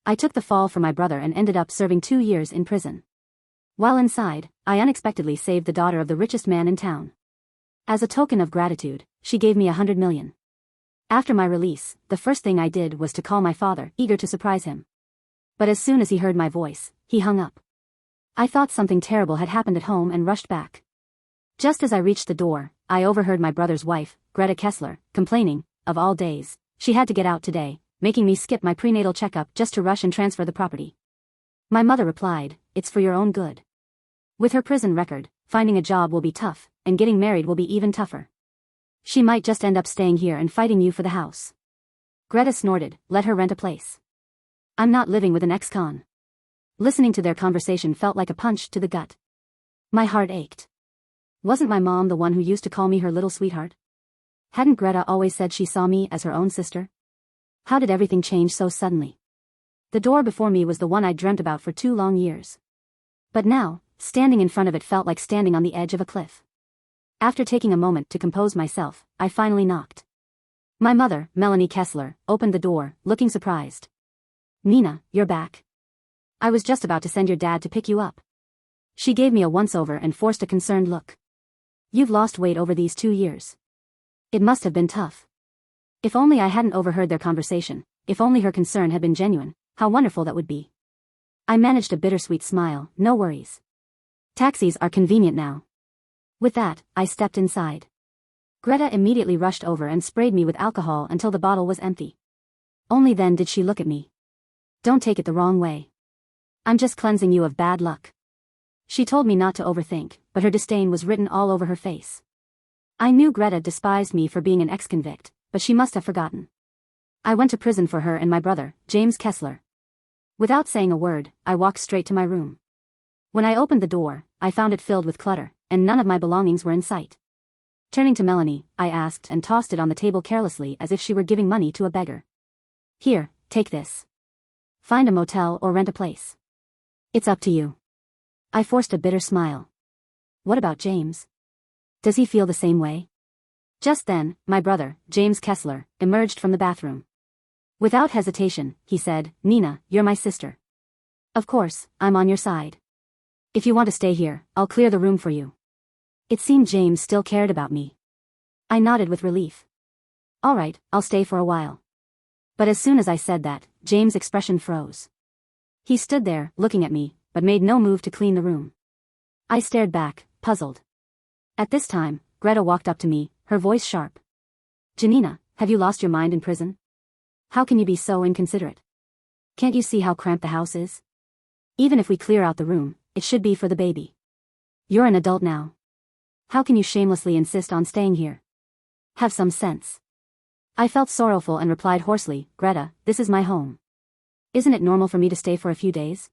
I took the fall for my brother and ended up serving 2 years in prison. While inside, I unexpectedly saved the daughter of the richest man in town. As a token of gratitude, she gave me 100 million. After my release, the first thing I did was to call my father, eager to surprise him. But as soon as he heard my voice, he hung up. I thought something terrible had happened at home and rushed back. Just as I reached the door, I overheard my brother's wife, Greta Kessler, complaining, of all days, she had to get out today, making me skip my prenatal checkup just to rush and transfer the property. My mother replied, "It's for your own good. With her prison record, finding a job will be tough, and getting married will be even tougher. She might just end up staying here and fighting you for the house." Greta snorted, "Let her rent a place. I'm not living with an ex-con." Listening to their conversation felt like a punch to the gut. My heart ached. Wasn't my mom the one who used to call me her little sweetheart? Hadn't Greta always said she saw me as her own sister? How did everything change so suddenly? The door before me was the one I'd dreamt about for 2 long years. But now, standing in front of it felt like standing on the edge of a cliff. After taking a moment to compose myself, I finally knocked. My mother, Melanie Kessler, opened the door, looking surprised. "Nina, you're back. I was just about to send your dad to pick you up." She gave me a once-over and forced a concerned look. "You've lost weight over these 2 years. It must have been tough." If only I hadn't overheard their conversation, if only her concern had been genuine, how wonderful that would be. I managed a bittersweet smile, "No worries. Taxis are convenient now." With that, I stepped inside. Greta immediately rushed over and sprayed me with alcohol until the bottle was empty. Only then did she look at me. "Don't take it the wrong way. I'm just cleansing you of bad luck." She told me not to overthink, but her disdain was written all over her face. I knew Greta despised me for being an ex-convict, but she must have forgotten. I went to prison for her and my brother, James Kessler. Without saying a word, I walked straight to my room. When I opened the door, I found it filled with clutter, and none of my belongings were in sight. Turning to Melanie, I asked and tossed it on the table carelessly as if she were giving money to a beggar. "Here, take this. Find a motel or rent a place. It's up to you." I forced a bitter smile. "What about James? Does he feel the same way?" Just then, my brother, James Kessler, emerged from the bathroom. Without hesitation, he said, "Nina, you're my sister. Of course, I'm on your side. If you want to stay here, I'll clear the room for you." It seemed James still cared about me. I nodded with relief. "All right, I'll stay for a while." But as soon as I said that, James' expression froze. He stood there, looking at me, but made no move to clean the room. I stared back, puzzled. At this time, Greta walked up to me, her voice sharp. "Janina, have you lost your mind in prison? How can you be so inconsiderate? Can't you see how cramped the house is? Even if we clear out the room, it should be for the baby. You're an adult now. How can you shamelessly insist on staying here? Have some sense." I felt sorrowful and replied hoarsely, "Greta, this is my home. Isn't it normal for me to stay for a few days?"